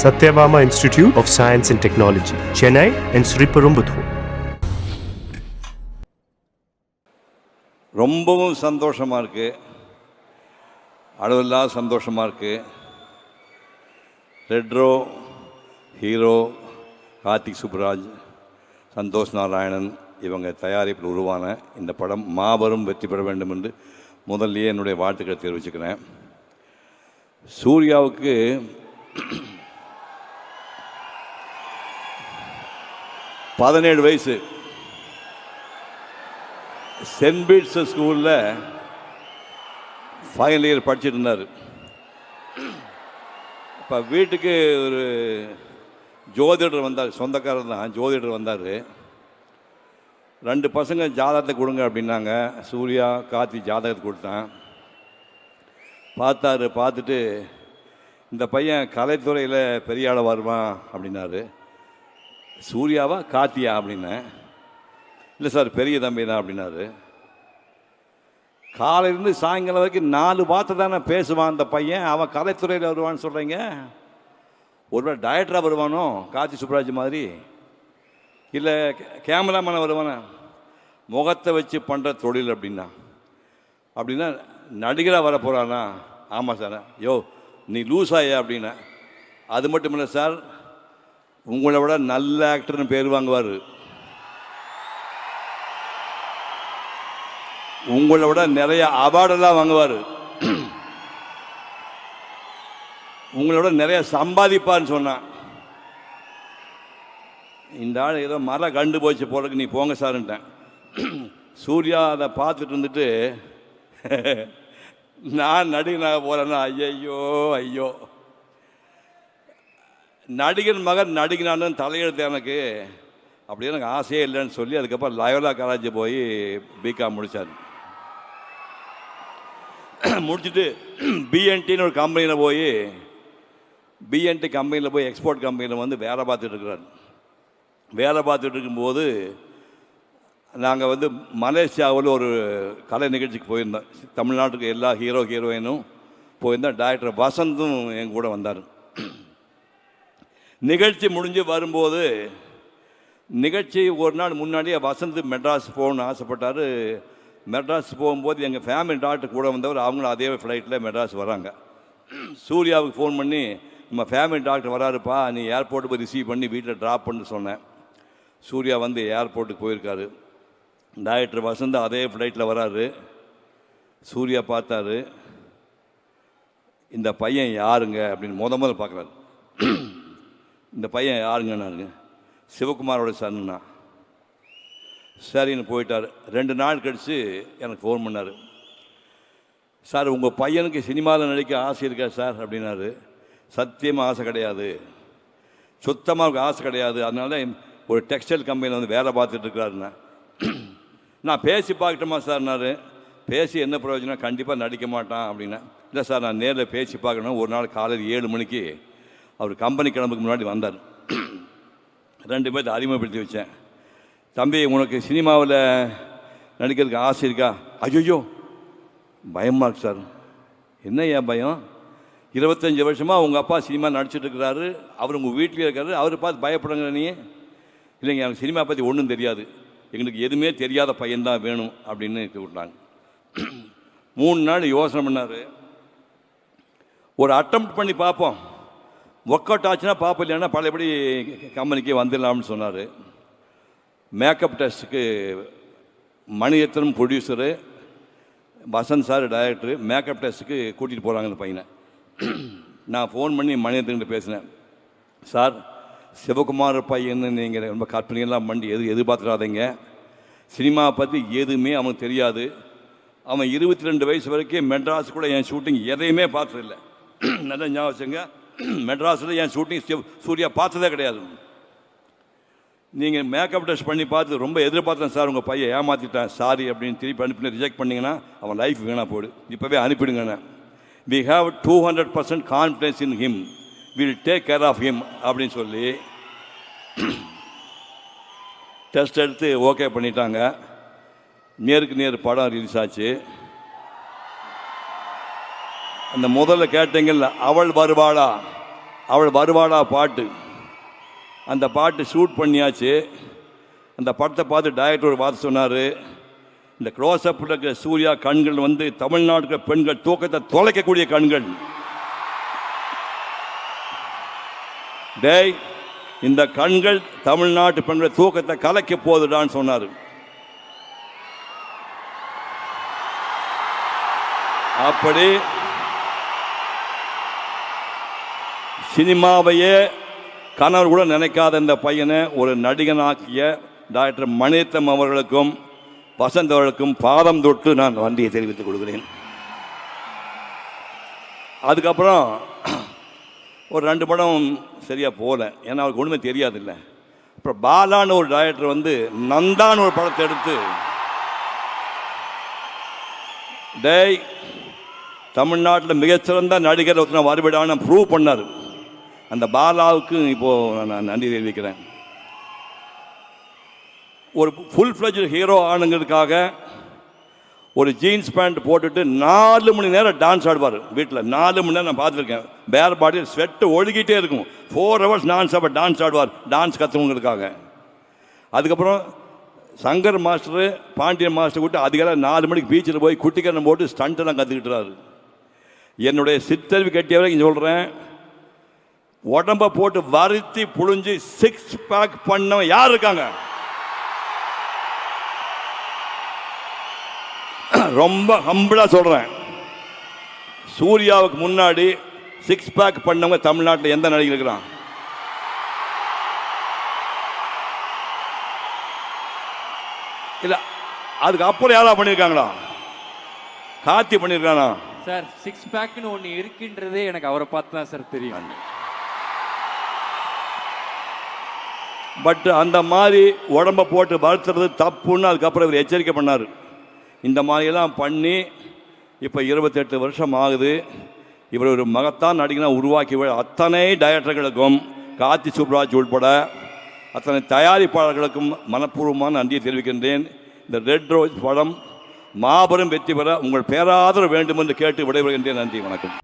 Satyabama Institute of Science and Technology, Chennai and Sriperumbudur. ரொம்பவும் சந்தோஷமாக இருக்குது, அளவில்லாத சந்தோஷமாக இருக்குது. ரெட்ரோ ஹீரோ கார்த்திக் சுப்ராஜ், சந்தோஷ் நாராயணன் இவங்க தயாரிப்பில் உருவான இந்த படம் மாபெரும் வெற்றி பெற வேண்டும் என்று முதல்லையே என்னுடைய வாழ்த்துக்களை தெரிவிச்சுக்கிறேன். சூர்யாவுக்கு பதினேழு வயசு, சென்ட் பீட்ஸ் ஸ்கூலில் ஃபைனல் இயர் படிச்சுட்டு இருந்தார். இப்போ வீட்டுக்கு ஒரு ஜோதிடர் வந்தார், சொந்தக்காரர் தான், ஜோதிடர் வந்தார். 2 பசங்க ஜாதகத்தை கொடுங்க அப்படின்னாங்க. சூர்யா கார்த்தி ஜாதகத்தை கொடுத்தான். பார்த்துட்டு இந்த பையன் கலைத்துறையில் பெரிய ஆள வருவான் அப்படின்னாரு. சூர்யாவா கார்த்தியா அப்படின்னேன். இல்லை சார் பெரிய தம்பி தான் அப்படின்னாரு. காலையிலேருந்து சாயங்காலம் வரைக்கும் 4 வார்த்தை தானே பேசுவான் அந்த பையன், அவன் கலைத்துறையில் வருவான்னு சொல்கிறீங்க. ஒருவேளை டைரக்டராக வருவானோ கார்த்தி சுப்ராஜ் மாதிரி, இல்லை கேமராமேனை வருவானே, முகத்தை வச்சு பண்ணுற தொழில் அப்படின்னா நடிகராக வர போகிறானா? ஆமாம் சார். யோ நீ லூஸாயா அப்படின்னா. அது மட்டும் இல்லை சார், உங்களை விட நல்ல ஆக்டர்னு பேர் வாங்குவார், உங்களை விட நிறைய அவார்டெல்லாம் வாங்குவார், உங்களோட நிறைய சம்பாதிப்பான்னு சொன்னான். இந்த ஆள் ஏதோ மர கண்டு போச்சு போறதுக்கு நீ போங்க சார்ன்ட்டேன். சூர்யா அதை பார்த்துட்டு இருந்துட்டு நான் நடிகனாக போகிறேன்னா ஐயோ நடிகன் மகன் நடிகனான்னு தலையெழுத்து எனக்கு, அப்படியே எனக்கு ஆசையே இல்லைன்னு சொல்லி அதுக்கப்புறம் லயோலா காலேஜ் போய் பிகாம் முடித்தார். முடிச்சுட்டு பிஎன்டின்னு ஒரு கம்பெனியில் போய், பிஎன்டி கம்பெனியில் போய் எக்ஸ்போர்ட் கம்பெனியில் வந்து வேலை பார்த்துட்டு இருக்கிறார். வேலை பார்த்துட்டு இருக்கும்போது நாங்கள் வந்து மலேசியாவில் ஒரு கலை நிகழ்ச்சிக்கு போயிருந்தோம். தமிழ்நாட்டுக்கு எல்லா ஹீரோயினும் போயிருந்தோம். டைரக்டர் வசந்தும் என் கூட வந்தார். நிகழ்ச்சி முடிஞ்சு வரும்போது, நிகழ்ச்சி ஒரு நாள் முன்னாடியே வசந்த் மெட்ராஸ் போகணுன்னு ஆசைப்பட்டார். மெட்ராஸ் போகும்போது எங்கள் ஃபேமிலி டாக்டர் கூட வந்தவர், அவங்களும் அதே ஃப்ளைட்டில் மெட்ராஸ் வராங்க. சூர்யாவுக்கு ஃபோன் பண்ணி, நம்ம ஃபேமிலி டாக்டர் வராருப்பா, நீ ஏர்போர்ட்டு போய் ரிசீவ் பண்ணி வீட்டில் ட்ராப் பண்ணு சொன்னேன். சூர்யா வந்து ஏர்போர்ட்டுக்கு போயிருக்காரு. டைரக்டர் வசந்த் அதே ஃப்ளைட்டில் வராரு. சூர்யா பார்த்தாரு, இந்த பையன் யாருங்க அப்படின்னு முதல்ல பார்க்குறாரு. இந்த பையன் யாருங்கன்னாருங்க. சிவகுமாரோட சன்னா. சரின்னு போயிட்டார். 2 நாள் கழித்து எனக்கு ஃபோன் பண்ணார். சார் உங்கள் பையனுக்கு சினிமாவில் நடிக்க ஆசை இருக்கா சார் அப்படின்னாரு. சத்தியமாக ஆசை கிடையாது, சுத்தமாக ஆசை கிடையாது. அதனால ஒரு டெக்ஸ்டைல் கம்பெனியில் வந்து வேலை பார்த்துட்டு இருக்கிறாருண்ணா. நான் பேசி பார்க்கட்டுமா சார்னாரு. பேசி என்ன பிரயோஜனம், கண்டிப்பாக நடிக்க மாட்டான் அப்படின்னா. இல்லை சார் நான் நேரில் பேசி பார்க்கணும். ஒரு நாள் காலையில் 7 மணிக்கு அவர் கம்பெனி கிளம்புக்கு முன்னாடி வந்தார். 2 பேர்த்து அறிமுகப்படுத்தி வச்சேன். தம்பி உனக்கு சினிமாவில் நடிக்கிறதுக்கு ஆசை இருக்கா? ஐயோ பயமாக இருக்கு சார். என்ன ஏன் பயம்? 25 வருஷமாக உங்கள் அப்பா சினிமா நடிச்சிட்டு இருக்கிறாரு, அவர் உங்கள் வீட்டிலே இருக்காரு, அவர் பார்த்து பயப்படுங்க நீ? இல்லைங்க எனக்கு சினிமா பற்றி ஒன்றும் தெரியாது, எங்களுக்கு எதுவுமே தெரியாத பையன்தான் வேணும் அப்படின்னு விட்டாங்க. 3 நாள் யோசனை பண்ணார். ஒரு அட்டெம்ப்ட் பண்ணி பார்ப்போம், ஒர்க் அவுட் ஆச்சுன்னா பார்ப்போம், இல்லைன்னா பழையபடி கம்பெனிக்கு வந்துடலாம்னு சொன்னார். மேக்கப் டெஸ்ட்டுக்கு Mani Ratnam producer, Vasanth sir director, makeup டெஸ்ட்டுக்கு கூட்டிகிட்டு போகிறாங்க அந்த பையனை. நான் ஃபோன் பண்ணி மணிரத்னங்கிட்ட பேசினேன். சார் சிவகுமார் பையன்னு நீங்கள் ரொம்ப கற்பனையெல்லாம் பண்ணி எதிர்பார்த்துடாதீங்க, சினிமா பற்றி எதுவுமே அவனுக்கு தெரியாது. அவன் 22 வயசு வரைக்கும் மெட்ராஸ் கூட என் ஷூட்டிங் எதையுமே பார்த்ததில்லை. நல்லா ஞாபகம் வச்சுங்க, மெட்ராஸில் என் ஷூட்டிங் சூர்யா பார்த்ததே கிடையாது. நீங்கள் மேக்கப் டெஸ்ட் பண்ணி பார்த்து ரொம்ப எதிர்பார்த்தேன் சார், உங்கள் பையன் ஏமாற்றிட்டேன் சாரி அப்படின்னு திருப்பி அனுப்பி ரிஜெக்ட் பண்ணிங்கன்னா அவன் லைஃப் வீணாக போடு, இப்போவே அனுப்பிடுங்கண்ணே. we have 200% confidence in him, we'll take care of him அப்படின்னு சொல்லி டெஸ்ட் எடுத்து ஓகே பண்ணிட்டாங்க. நேருக்கு நேர் படம் ரிலீஸ் ஆச்சு. அந்த முதல்ல கேட்டீங்கல்ல அவள் வருவாளா, அவள் வருவாளா பாட்டு, அந்த பாட்டு ஷூட் பண்ணியாச்சு. அந்த படத்தை பார்த்து டைரக்டர் ஒரு வார்த்தை சொன்னார், இந்த க்ளோஸ்அப்பில் இருக்கிற சூர்யா கண்கள் வந்து தமிழ்நாட்டுக்கு பெண்கள் தூக்கத்தை தொலைக்கக்கூடிய கண்கள். டேய், இந்த கண்கள் தமிழ்நாட்டு பெண்கள் தூக்கத்தை கலைக்க போகுதுடான்னு சொன்னார். அப்படி சினிமாவையே கனவு கூட நினைக்காத இந்த பையனை ஒரு நடிகனாக்கிய டாக்டர் மணிரத்னம் அவர்களுக்கும் வசந்த் அவர்களுக்கும் பாதம் தொட்டு நான் நன்றியை தெரிவித்துக் கொள்கிறேன். அதுக்கப்புறம் ஒரு 2 படம் சரியாக போகல, ஏன்னா அவருக்கு ஒன்றுமே தெரியாதில்லை. அப்புறம் பாலான்னு ஒரு டைரக்டர் வந்து நந்தான்னு ஒரு படத்தை எடுத்து, டேய் தமிழ்நாட்டில் மிகச்சிறந்த நடிகர் ஒருத்தனை வருவிடான்னு ப்ரூவ் பண்ணார். அந்த பாலாவுக்கு இப்போது நான் நன்றி தெரிவிக்கிறேன். ஒரு ஃபுல் ஃப்ளெஜ்டு ஹீரோ ஆனுங்கிறதுக்காக ஒரு ஜீன்ஸ் பேண்ட் போட்டுட்டு 4 மணி நேரம் டான்ஸ் ஆடுவார் வீட்டில். 4 மணி நேரம் நான் பார்த்துருக்கேன். பேர் பாடியில் ஸ்வெட்டு ஒழுகிட்டே இருக்கும். 4 ஹவர்ஸ் டான்ஸ் ஆடுவார், டான்ஸ் கற்றுவங்களுக்காக. அதுக்கப்புறம் சங்கர் மாஸ்டரு பாண்டியன் மாஸ்டர் கூட்டு அதிகாலை 4 மணிக்கு பீச்சில் போய் குட்டிக்கரணம் போட்டு ஸ்டண்ட்டெல்லாம் கற்றுக்கிட்டுறாரு. என்னுடைய சித்தறிவு கட்டியவரை இங்கே சொல்கிறேன், உடம்பை போட்டு வருத்தி புழிஞ்சு 6 பேக் பண்ணவன் யார் இருக்காங்க? ரொம்ப ஹம்பிளா சொல்றேன், சூர்யாவுக்கு முன்னாடி 6 பேக் பண்ணவங்க தமிழ்நாட்டில் எந்த நடிகர் இருக்கிறான்? இல்ல, அதுக்கு அப்புறம் யாரா பண்ணியிருக்காங்களா? கார்த்தி பண்ணியிருக்கானா சார்? 6 பேக்னு ஒன்று இருக்கின்றதே எனக்கு அவரை பார்த்து தான் சார் தெரியும். பட் அந்த மாதிரி உடம்பை போட்டு வளர்த்துறது தப்புன்னு அதுக்கப்புறம் இவர் எச்சரிக்கை பண்ணார். இந்த மாதிரியெல்லாம் பண்ணி இப்போ 28 வருஷம் ஆகுது. இவர் ஒரு மகத்தான் நடிகனாக உருவாக்கி அத்தனை டைரக்டர்களுக்கும், கார்த்தி சுப்ராஜ் உட்பட அத்தனை தயாரிப்பாளர்களுக்கும் மனப்பூர்வமான நன்றியை தெரிவிக்கின்றேன். இந்த ரெட் ரோஸ் படம் மாபெரும் வெற்றி பெற உங்கள் பேராதரவு வேண்டும் என்று கேட்டு விடைபெறுகின்றேன். நன்றி, வணக்கம்.